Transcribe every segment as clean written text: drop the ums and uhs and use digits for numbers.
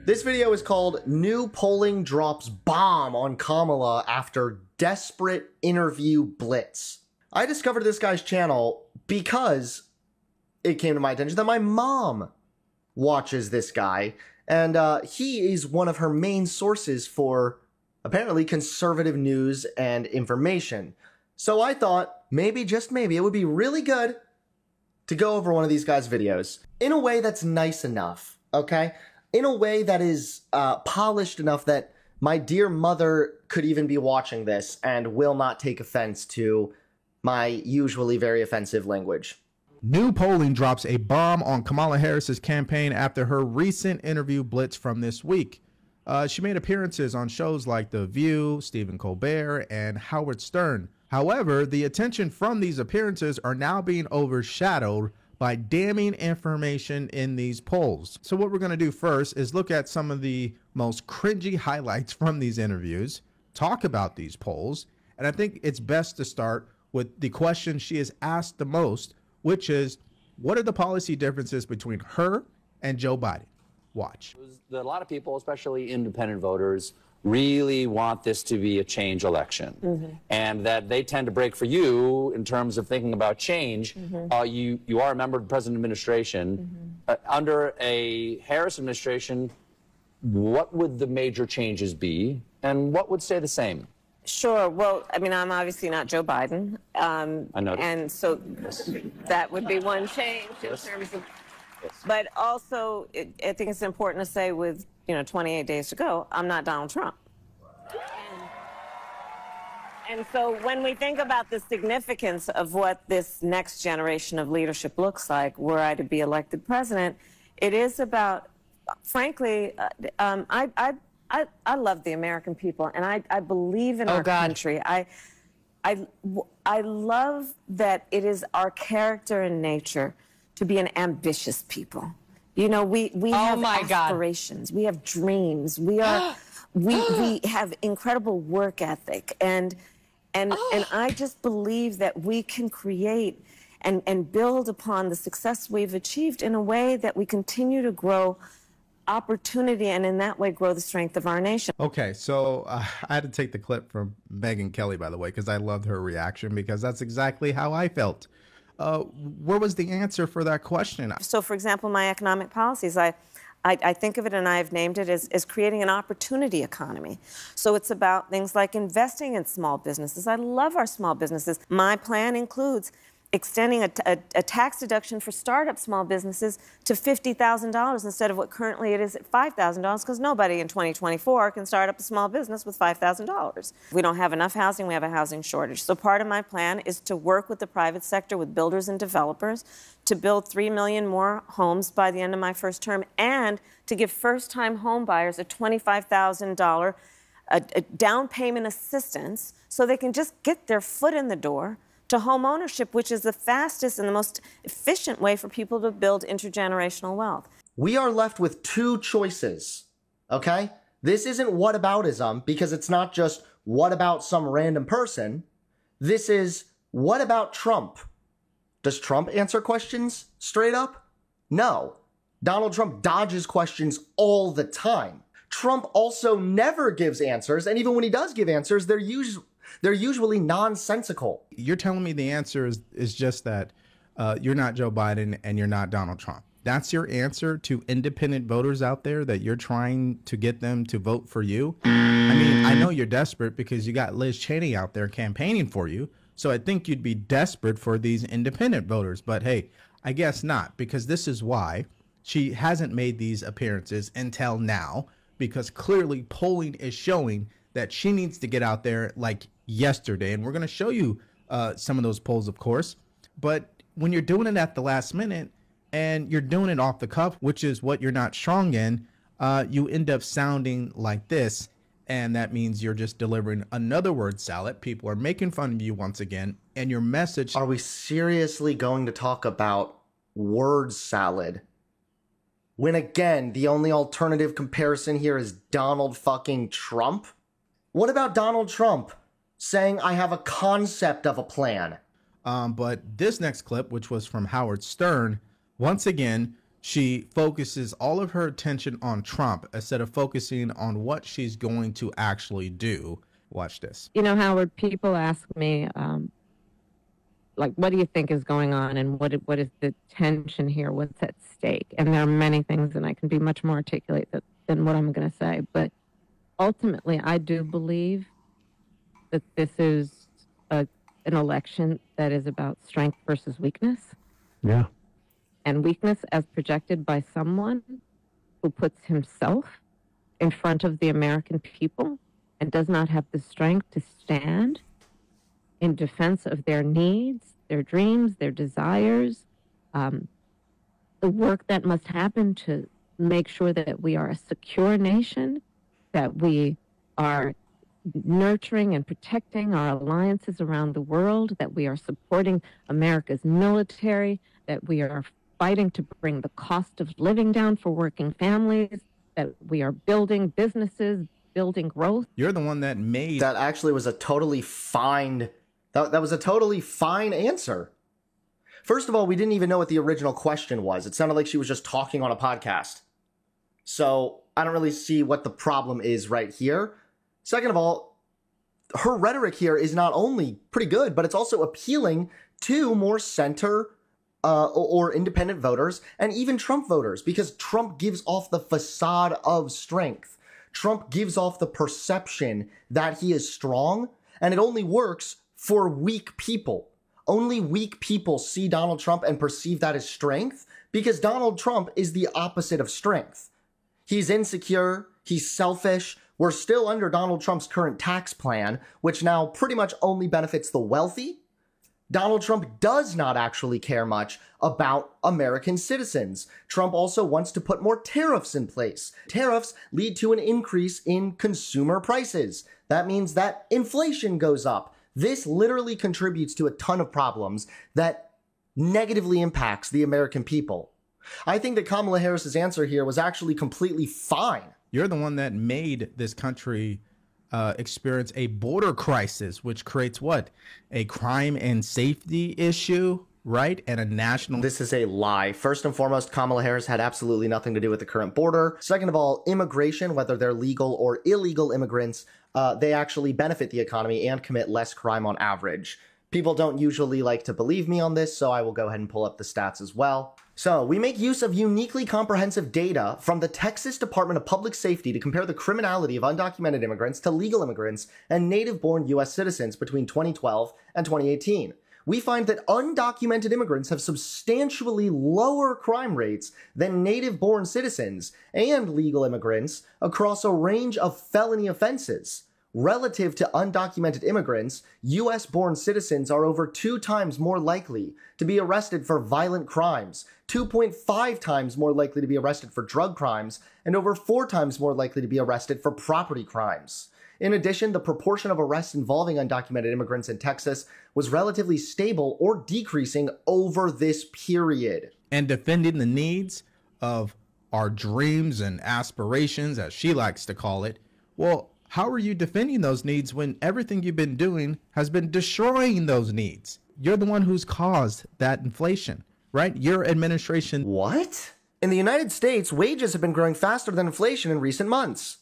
This video is called New Polling Drops Bomb on Kamala After Desperate Interview Blitz. I discovered this guy's channel because it came to my attention that my mom watches this guy, and he is one of her main sources for apparently conservative news and information. So I thought maybe, just maybe, it would be really good to go over one of these guys' videos in a way that's nice enough, okay? In a way that is polished enough that my dear mother could even be watching this and will not take offense to my usually very offensive language. New polling drops a bomb on Kamala Harris's campaign after her recent interview blitz from this week. She made appearances on shows like The View, Stephen Colbert, and Howard Stern. However, the attention from these appearances are now being overshadowed by damning information in these polls. So what we're going to do first is look at some of the most cringy highlights from these interviews, talk about these polls, and I think it's best to start with the question she is asked the most, which is, what are the policy differences between her and Joe Biden? Watch. A lot of people, especially independent voters, really want this to be a change election, and that they tend to break for you in terms of thinking about change. You are a member of the President administration. Under a Harris administration, what would the major changes be, and what would stay the same? Sure. Well, I mean, I'm obviously not Joe Biden. I know. And so that would be one change in terms of... But also, I think it's important to say with, 28 days to go, I'm not Donald Trump. And so when we think about the significance of what this next generation of leadership looks like, were I to be elected president, it is about, frankly, I love the American people, and I believe in our country. I love that it is our character and nature to be an ambitious people. We have aspirations. We have dreams. We are we have incredible work ethic, and I just believe that we can create and build upon the success we've achieved in a way that we continue to grow opportunity, and in that way grow the strength of our nation. Okay, so I had to take the clip from Megyn Kelly, by the way, because I loved her reaction, because that's exactly how I felt. Where was the answer for that question? So, for example, my economic policies, I think of it, and I've named it as creating an opportunity economy. So it's about things like investing in small businesses. I love our small businesses. My plan includes extending a tax deduction for startup small businesses to $50,000 instead of what currently it is at $5,000, because nobody in 2024 can start up a small business with $5,000. We don't have enough housing. We have a housing shortage. So part of my plan is to work with the private sector, with builders and developers, to build 3 million more homes by the end of my first term, and to give first-time home buyers a $25,000 down payment assistance so they can just get their foot in the door to home ownership, which is the fastest and the most efficient way for people to build intergenerational wealth. We are left with two choices, okay? This isn't whataboutism, because it's not just what about some random person. This is what about Trump? Does Trump answer questions straight up? No. Donald Trump dodges questions all the time. Trump also never gives answers, and even when he does give answers, they're usually nonsensical. You're telling me the answer is just that you're not Joe Biden and you're not Donald Trump. That's your answer to independent voters out there, that you're trying to get them to vote for you? I mean, I know you're desperate because you got Liz Cheney out there campaigning for you. So I think you'd be desperate for these independent voters. But hey, I guess not, because this is why she hasn't made these appearances until now, because clearly polling is showing that she needs to get out there like yesterday. And we're going to show you some of those polls, of course. But when you're doing it at the last minute and you're doing it off the cuff, which is what you're not strong in, you end up sounding like this. And that means you're just delivering another word salad. People are making fun of you once again. And your message... Are we seriously going to talk about word salad? When again, the only alternative comparison here is Donald fucking Trump? What about Donald Trump saying, I have a concept of a plan? But this next clip, which was from Howard Stern, once again she focuses all of her attention on Trump instead of focusing on what she's going to actually do. Watch this. You know, Howard, people ask me, like, what do you think is going on, and what is the tension here? What's at stake? And there are many things, and I can be much more articulate than what I'm going to say. But ultimately, I do believe that this is an election that is about strength versus weakness. Yeah. And weakness as projected by someone who puts himself in front of the American people and does not have the strength to stand in defense of their needs, their dreams, their desires, the work that must happen to make sure that we are a secure nation, that we are nurturing and protecting our alliances around the world, that we are supporting America's military, that we are fighting to bring the cost of living down for working families, that we are building businesses, building growth. You're the one that made... That actually was a totally fine... That was a totally fine answer. First of all, we didn't even know what the original question was. It sounded like she was just talking on a podcast. So I don't really see what the problem is right here. Second of all, her rhetoric here is not only pretty good, but it's also appealing to more center or independent voters and even Trump voters, because Trump gives off the facade of strength. Trump gives off the perception that he is strong, and it only works for weak people. Only weak people see Donald Trump and perceive that as strength, because Donald Trump is the opposite of strength. He's insecure, he's selfish. We're still under Donald Trump's current tax plan, which now pretty much only benefits the wealthy. Donald Trump does not actually care much about American citizens. Trump also wants to put more tariffs in place. Tariffs lead to an increase in consumer prices. That means that inflation goes up. This literally contributes to a ton of problems that negatively impacts the American people. I think that Kamala Harris's answer here was actually completely fine. You're the one that made this country experience a border crisis, which creates what? A crime and safety issue, right? And a national... This is a lie. First and foremost, Kamala Harris had absolutely nothing to do with the current border. Second of all, immigration, whether they're legal or illegal immigrants, they actually benefit the economy and commit less crime on average. People don't usually like to believe me on this, so I will go ahead and pull up the stats as well. So, we make use of uniquely comprehensive data from the Texas Department of Public Safety to compare the criminality of undocumented immigrants to legal immigrants and native-born U.S. citizens between 2012 and 2018. We find that undocumented immigrants have substantially lower crime rates than native-born citizens and legal immigrants across a range of felony offenses. Relative to undocumented immigrants, U.S.-born citizens are over 2 times more likely to be arrested for violent crimes, 2.5 times more likely to be arrested for drug crimes, and over 4 times more likely to be arrested for property crimes. In addition, the proportion of arrests involving undocumented immigrants in Texas was relatively stable or decreasing over this period. And defending the needs of our dreams and aspirations, as she likes to call it, well, how are you defending those needs when everything you've been doing has been destroying those needs? You're the one who's caused that inflation, right? Your administration... What? In the United States, wages have been growing faster than inflation in recent months.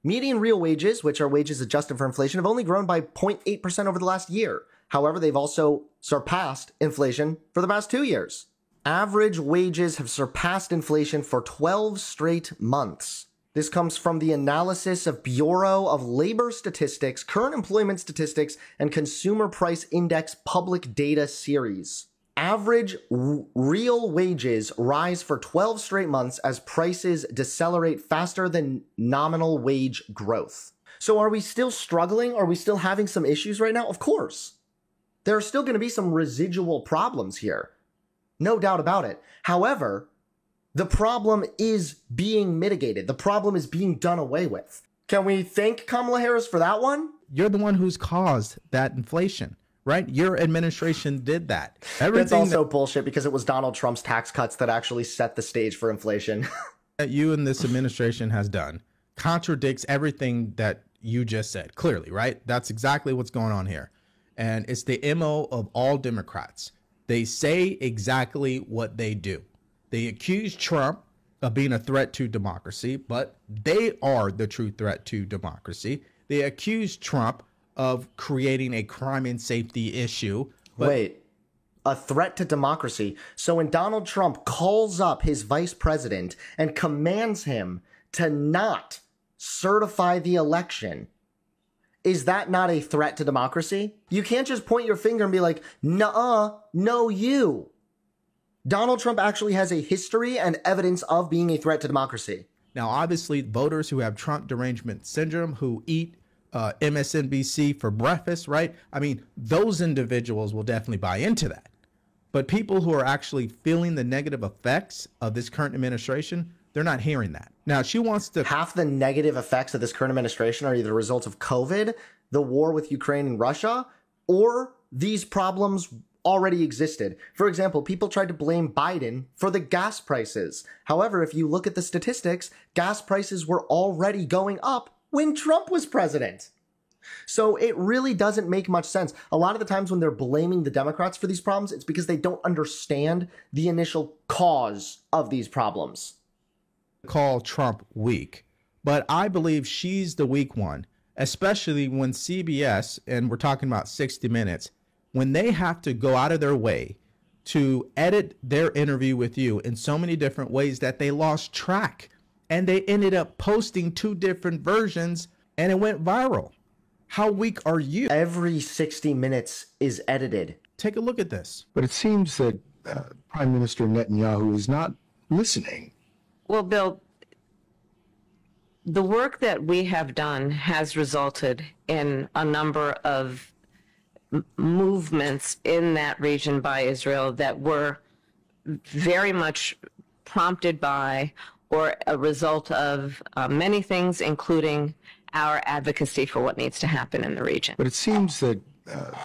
Median real wages, which are wages adjusted for inflation, have only grown by 0.8% over the last year. However, they've also surpassed inflation for the past 2 years. Average wages have surpassed inflation for 12 straight months. This comes from the analysis of Bureau of Labor Statistics, Current Employment Statistics, and Consumer Price Index Public Data Series. Average real wages rise for 12 straight months as prices decelerate faster than nominal wage growth. So are we still struggling? Are we still having some issues right now? Of course. There are still going to be some residual problems here. No doubt about it. However, the problem is being mitigated. The problem is being done away with. Can we thank Kamala Harris for that one? You're the one who's caused that inflation, right? Your administration did that. That's also bullshit, because it was Donald Trump's tax cuts that actually set the stage for inflation. That you and this administration has done contradicts everything that you just said, clearly, right? That's exactly what's going on here. And it's the MO of all Democrats. They say exactly what they do. They accuse Trump of being a threat to democracy, but they are the true threat to democracy. They accuse Trump of creating a crime and safety issue. Wait, a threat to democracy? So when Donald Trump calls up his vice president and commands him to not certify the election, is that not a threat to democracy? You can't just point your finger and be like, nuh-uh, no you. Donald Trump actually has a history and evidence of being a threat to democracy. Now, obviously, voters who have Trump derangement syndrome, who eat MSNBC for breakfast, right? I mean, those individuals will definitely buy into that. But people who are actually feeling the negative effects of this current administration, they're not hearing that. Now, she wants to... Half the negative effects of this current administration are either the result of COVID, the war with Ukraine and Russia, or these problems already existed. For example, people tried to blame Biden for the gas prices. However, if you look at the statistics, gas prices were already going up when Trump was president. So it really doesn't make much sense. A lot of the times when they're blaming the Democrats for these problems, it's because they don't understand the initial cause of these problems. Call Trump weak, but I believe she's the weak one, especially when CBS, and we're talking about 60 Minutes, when they have to go out of their way to edit their interview with you in so many different ways that they lost track, and they ended up posting 2 different versions and it went viral. How weak are you? Every 60 Minutes is edited. Take a look at this. But it seems that Prime Minister Netanyahu is not listening. Well, Bill, the work that we have done has resulted in a number of movements in that region by Israel that were very much prompted by or a result of many things, including our advocacy for what needs to happen in the region. But it seems that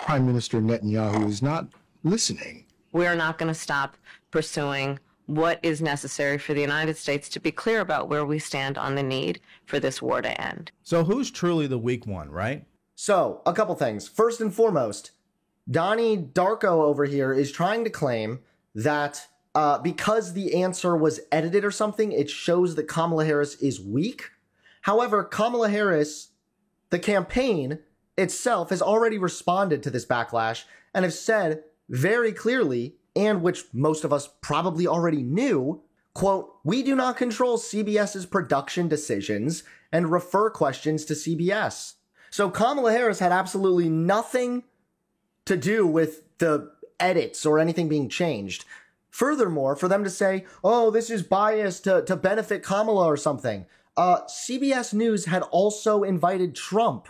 Prime Minister Netanyahu is not listening. We are not going to stop pursuing what is necessary for the United States to be clear about where we stand on the need for this war to end. So who's truly the weak one, right? So, a couple things. First and foremost, Donnie Darko over here is trying to claim that because the answer was edited or something, it shows that Kamala Harris is weak. However, Kamala Harris, the campaign itself, has already responded to this backlash and have said very clearly, and which most of us probably already knew, quote, "We do not control CBS's production decisions and refer questions to CBS." So Kamala Harris had absolutely nothing to do with the edits or anything being changed. Furthermore, for them to say, oh, this is biased to benefit Kamala or something, CBS News had also invited Trump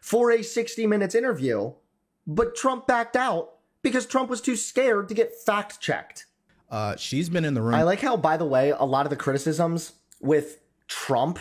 for a 60 Minutes interview, but Trump backed out because Trump was too scared to get fact-checked. She's been in the room. I like how, by the way, a lot of the criticisms with Trump,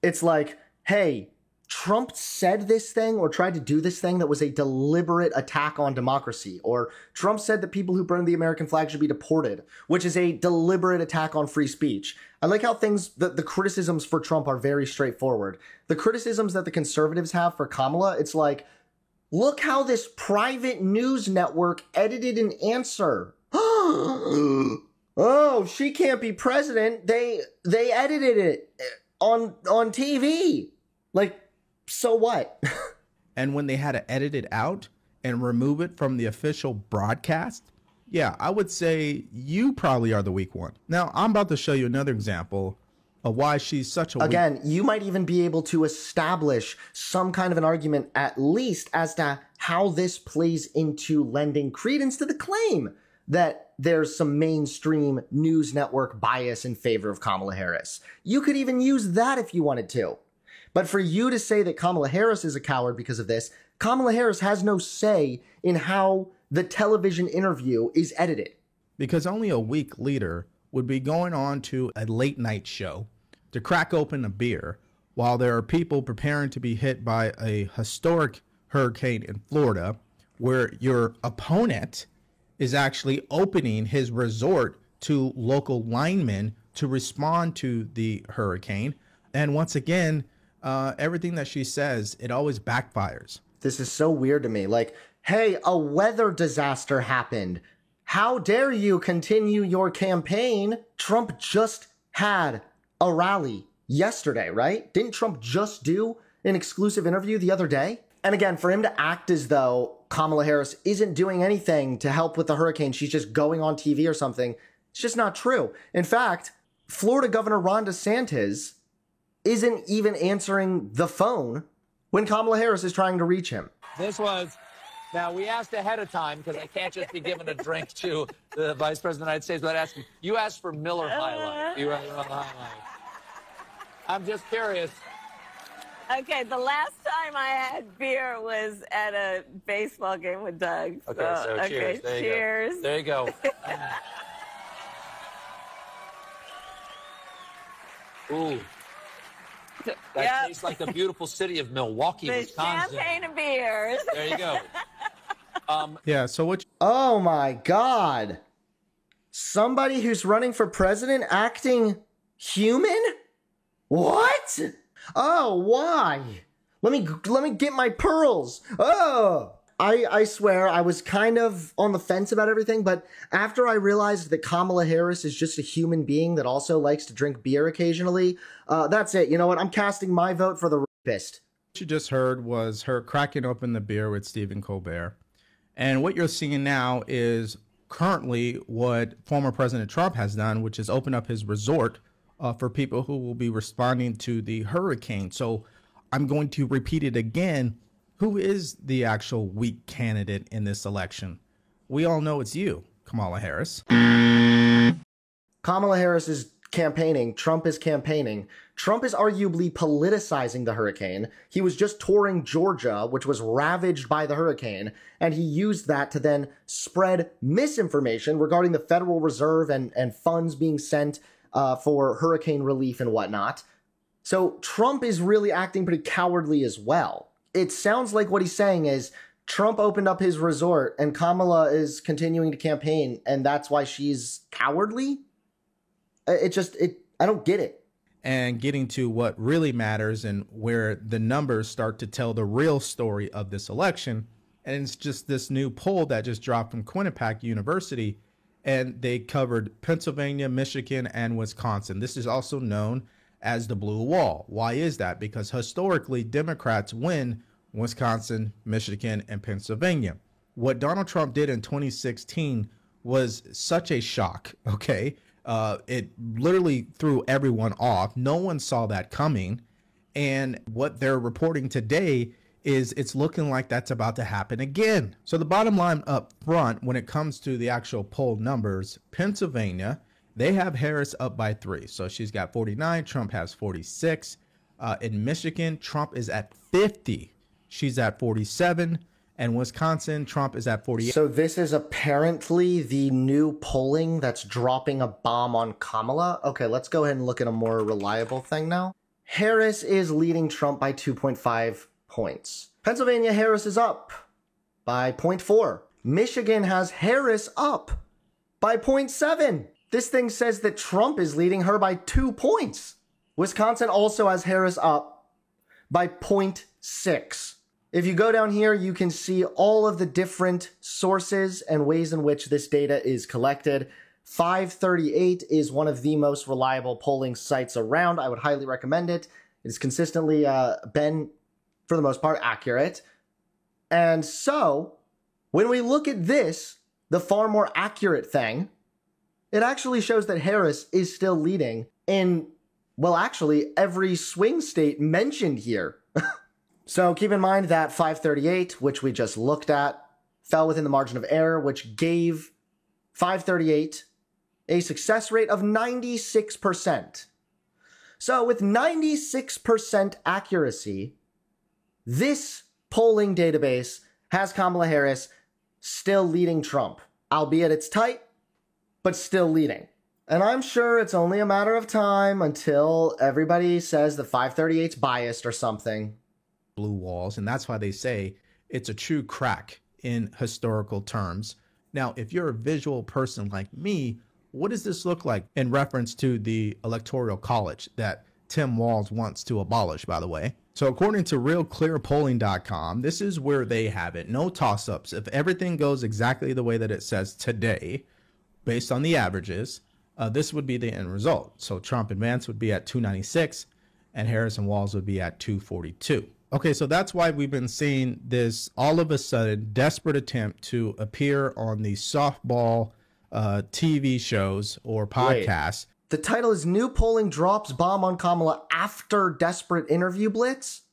it's like, hey, Trump said this thing or tried to do this thing that was a deliberate attack on democracy. Or Trump said that people who burn the American flag should be deported, which is a deliberate attack on free speech. I like how the criticisms for Trump are very straightforward. The criticisms that the conservatives have for Kamala, it's like, look how this private news network edited an answer. Oh, she can't be president. They edited it on TV. Like, so what? And when they had to edit it out and remove it from the official broadcast, yeah, I would say you probably are the weak one. Now, I'm about to show you another example of why she's such a Again, you might even be able to establish some kind of an argument, at least, as to how this plays into lending credence to the claim that there's some mainstream news network bias in favor of Kamala Harris. You could even use that if you wanted to. But for you to say that Kamala Harris is a coward because of this, Kamala Harris has no say in how the television interview is edited. Because only a weak leader would be going on to a late night show to crack open a beer while there are people preparing to be hit by a historic hurricane in Florida, where your opponent is actually opening his resort to local linemen to respond to the hurricane. And once again, everything that she says, it always backfires. This is so weird to me. Like, hey, a weather disaster happened. How dare you continue your campaign? Trump just had a rally yesterday, right? Didn't Trump just do an exclusive interview the other day? And again, for him to act as though Kamala Harris isn't doing anything to help with the hurricane, she's just going on TV or something, it's just not true. In fact, Florida Governor Ron DeSantis isn't even answering the phone when Kamala Harris is trying to reach him. Now, we asked ahead of time, because I can't just be giving a drink to the Vice President of the United States without asking. You asked for Miller High Life. You asked for Miller High Life. I'm just curious. Okay, the last time I had beer was at a baseball game with Doug. Okay, so cheers. There you cheers. Go. There you go. Ooh. That tastes like the beautiful city of Milwaukee, Wisconsin. Champagne and beers. There you go. Yeah, so what... Oh my God. Somebody who's running for president acting human? What? Oh, why? Let me get my pearls. Oh, I swear I was kind of on the fence about everything, but after I realized that Kamala Harris is just a human being that also likes to drink beer occasionally, that's it. You know what? I'm casting my vote for the rapist. What you just heard was her cracking open the beer with Stephen Colbert. And what you're seeing now is currently what former President Trump has done, which is open up his resort for people who will be responding to the hurricane. So I'm going to repeat it again. Who is the actual weak candidate in this election? We all know it's you, Kamala Harris. Kamala Harris is campaigning. Trump is campaigning. Trump is arguably politicizing the hurricane. He was just touring Georgia, which was ravaged by the hurricane, and he used that to then spread misinformation regarding the Federal Reserve and funds being sent for hurricane relief and whatnot. So Trump is really acting pretty cowardly as well. It sounds like what he's saying is Trump opened up his resort and Kamala is continuing to campaign, and that's why she's cowardly. I don't get it. And getting to what really matters and where the numbers start to tell the real story of this election. And it's just this new poll that just dropped from Quinnipiac University, and they covered Pennsylvania, Michigan, and Wisconsin. This is also known as the blue wall. Why is that? Because historically, Democrats win Wisconsin, Michigan, and Pennsylvania. What Donald Trump did in 2016 was such a shock, okay? It literally threw everyone off. No one saw that coming. And what they're reporting today is it's looking like that's about to happen again. So the bottom line up front, when it comes to the actual poll numbers, Pennsylvania, they have Harris up by 3. So she's got 49. Trump has 46. In Michigan, Trump is at 50. She's at 47. And Wisconsin, Trump is at 48. So this is apparently the new polling that's dropping a bomb on Kamala. Okay, let's go ahead and look at a more reliable thing now. Harris is leading Trump by 2.5 points. Pennsylvania, Harris is up by 0.4. Michigan has Harris up by 0.7. This thing says that Trump is leading her by 2 points. Wisconsin also has Harris up by 0.6. If you go down here, you can see all of the different sources and ways in which this data is collected. 538 is one of the most reliable polling sites around. I would highly recommend it. It's consistently been, for the most part, accurate. And so, when we look at this, the far more accurate thing, it actually shows that Harris is still leading in, well, actually, every swing state mentioned here. So keep in mind that 538, which we just looked at, fell within the margin of error, which gave 538 a success rate of 96%. So with 96% accuracy, this polling database has Kamala Harris still leading Trump, albeit it's tight, but still leading. And I'm sure it's only a matter of time until everybody says that 538's biased or something. Blue walls, and that's why they say it's a true crack in historical terms. Now, if you're a visual person like me, what does this look like in reference to the Electoral College that Tim Walz wants to abolish, by the way? So according to realclearpolling.com, this is where they have it. No toss-ups. If everything goes exactly the way that it says today, based on the averages, this would be the end result. So Trump and Vance would be at 296 and Harris and Walz would be at 242. Okay, so that's why we've been seeing this all of a sudden desperate attempt to appear on the softball TV shows or podcasts. Wait. The title is New Polling Drops Bomb on Kamala After Desperate Interview Blitz?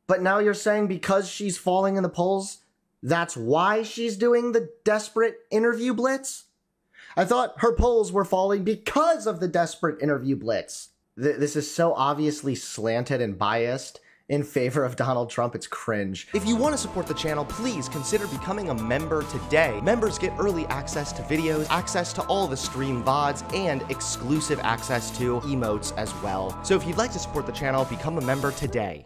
But now you're saying because she's falling in the polls, that's why she's doing the Desperate Interview Blitz? I thought her polls were falling because of the Desperate Interview Blitz. This is so obviously slanted and biased in favor of Donald Trump, it's cringe. If you want to support the channel, please consider becoming a member today. Members get early access to videos, access to all the stream VODs, and exclusive access to emotes as well. So if you'd like to support the channel, become a member today.